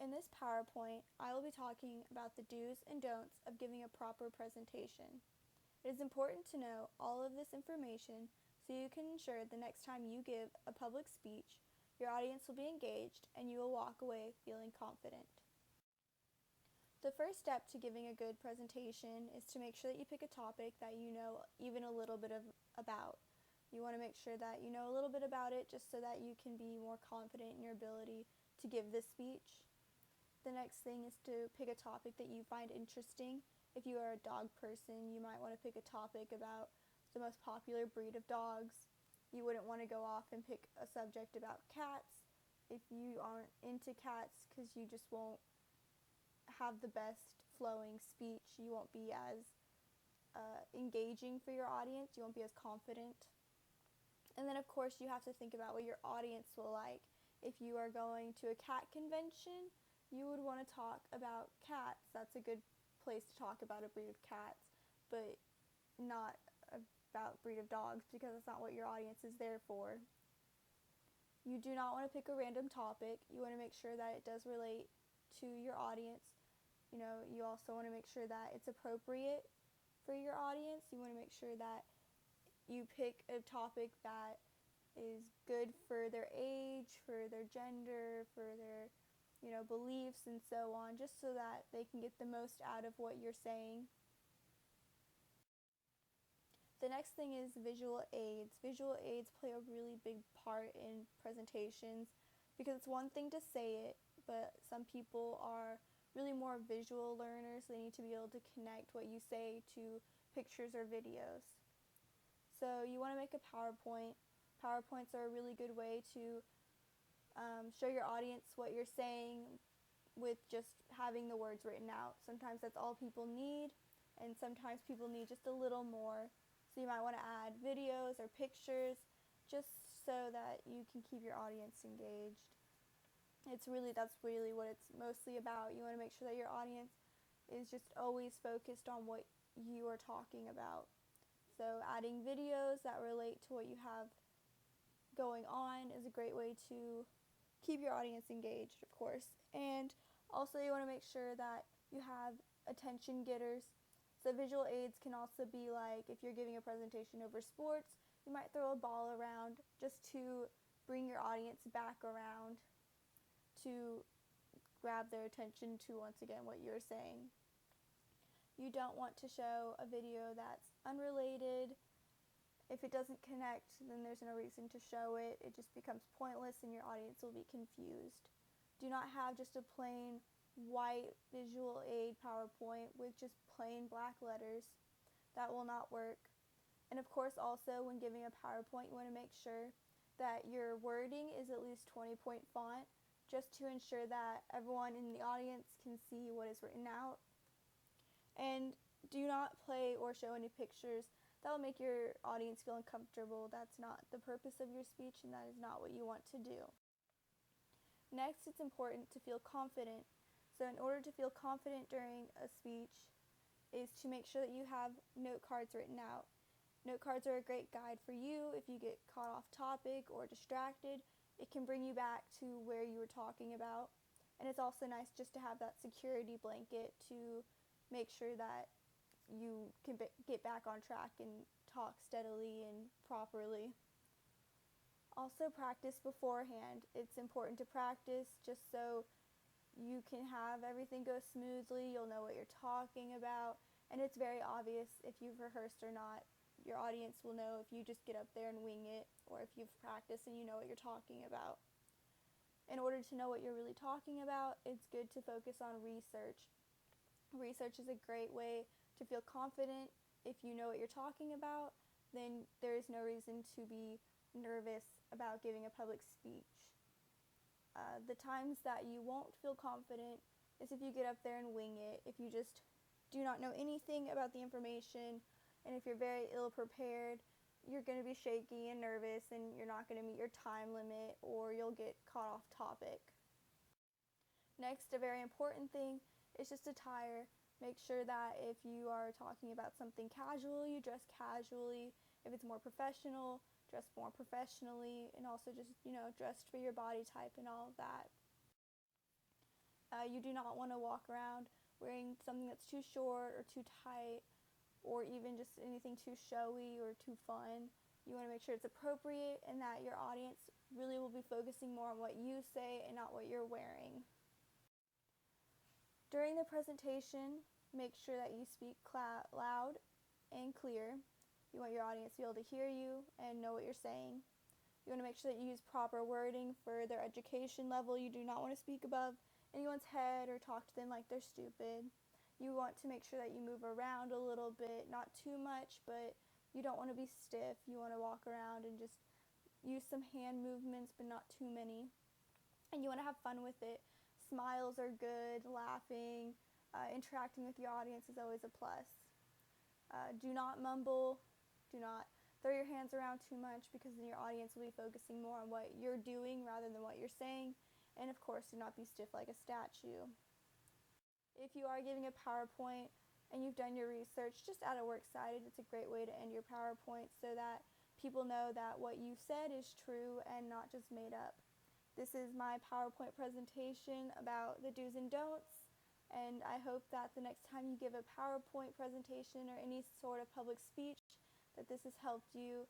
In this PowerPoint, I will be talking about the do's and don'ts of giving a proper presentation. It is important to know all of this information so you can ensure the next time you give a public speech, your audience will be engaged and you will walk away feeling confident. The first step to giving a good presentation is to make sure that you pick a topic that you know even a little bit about. You want to make sure that you know a little bit about it just so that you can be more confident in your ability to give this speech. The next thing is to pick a topic that you find interesting. If you are a dog person, you might want to pick a topic about the most popular breed of dogs. You wouldn't want to go off and pick a subject about cats if you aren't into cats, because you just won't have the best flowing speech. You won't be as engaging for your audience. You won't be as confident. And then, of course, you have to think about what your audience will like. If you are going to a cat convention, you would want to talk about cats. That's a good place to talk about a breed of cats, but not about breed of dogs, because that's not what your audience is there for. You do not want to pick a random topic. You want to make sure that it does relate to your audience. You also want to make sure that it's appropriate for your audience. You want to make sure that you pick a topic that is good for their age, for their gender, for their beliefs and so on, just so that they can get the most out of what you're saying. The next thing is visual aids. Visual aids play a really big part in presentations, because it's one thing to say it, but some people are really more visual learners. They need to be able to connect what you say to pictures or videos. So you want to make a PowerPoint. PowerPoints are a really good way to show your audience what you're saying with just having the words written out. Sometimes that's all people need, and sometimes people need just a little more. So you might want to add videos or pictures just so that you can keep your audience engaged. That's really what it's mostly about. You want to make sure that your audience is just always focused on what you are talking about. So adding videos that relate to what you have going on is a great way to keep your audience engaged, of course. And also you want to make sure that you have attention getters. So visual aids can also be like, if you're giving a presentation over sports, you might throw a ball around just to bring your audience back around to grab their attention to, once again, what you're saying. You don't want to show a video that's unrelated. If it doesn't connect, then there's no reason to show it. It just becomes pointless and your audience will be confused. Do not have just a plain white visual aid PowerPoint with just plain black letters. That will not work. And of course, also when giving a PowerPoint, you want to make sure that your wording is at least 20-point font, just to ensure that everyone in the audience can see what is written out. And do not play or show any pictures that will make your audience feel uncomfortable. That's not the purpose of your speech, and that is not what you want to do. Next, it's important to feel confident. So in order to feel confident during a speech is to make sure that you have note cards written out. Note cards are a great guide for you if you get caught off topic or distracted. It can bring you back to where you were talking about. And it's also nice just to have that security blanket to make sure that you can get back on track and talk steadily and properly. Also, practice beforehand. It's important to practice just so you can have everything go smoothly. You'll know what you're talking about, and it's very obvious if you've rehearsed or not. Your audience will know if you just get up there and wing it, or if you've practiced and you know what you're talking about. In order to know what you're really talking about, it's good to focus on research. Research is a great way to feel confident. If you know what you're talking about, then there is no reason to be nervous about giving a public speech. The times that you won't feel confident is if you get up there and wing it, if you just do not know anything about the information, and if you're very ill prepared, you're going to be shaky and nervous, and you're not going to meet your time limit, or you'll get caught off topic. Next, a very important thing is just attire. Make sure that if you are talking about something casual, you dress casually. If it's more professional, dress more professionally, and also just, dressed for your body type and all of that. You do not want to walk around wearing something that's too short or too tight, or even just anything too showy or too fun. You want to make sure it's appropriate and that your audience really will be focusing more on what you say and not what you're wearing. During the presentation, make sure that you speak loud and clear. You want your audience to be able to hear you and know what you're saying. You want to make sure that you use proper wording for their education level. You do not want to speak above anyone's head or talk to them like they're stupid. You want to make sure that you move around a little bit, not too much, but you don't want to be stiff. You want to walk around and just use some hand movements, but not too many. And you want to have fun with it. Smiles are good, laughing, interacting with your audience is always a plus. Do not mumble, do not throw your hands around too much, because then your audience will be focusing more on what you're doing rather than what you're saying. And of course, do not be stiff like a statue. If you are giving a PowerPoint and you've done your research, just add a works cited. It's a great way to end your PowerPoint so that people know that what you said is true and not just made up. This is my PowerPoint presentation about the do's and don'ts, and I hope that the next time you give a PowerPoint presentation or any sort of public speech, that this has helped you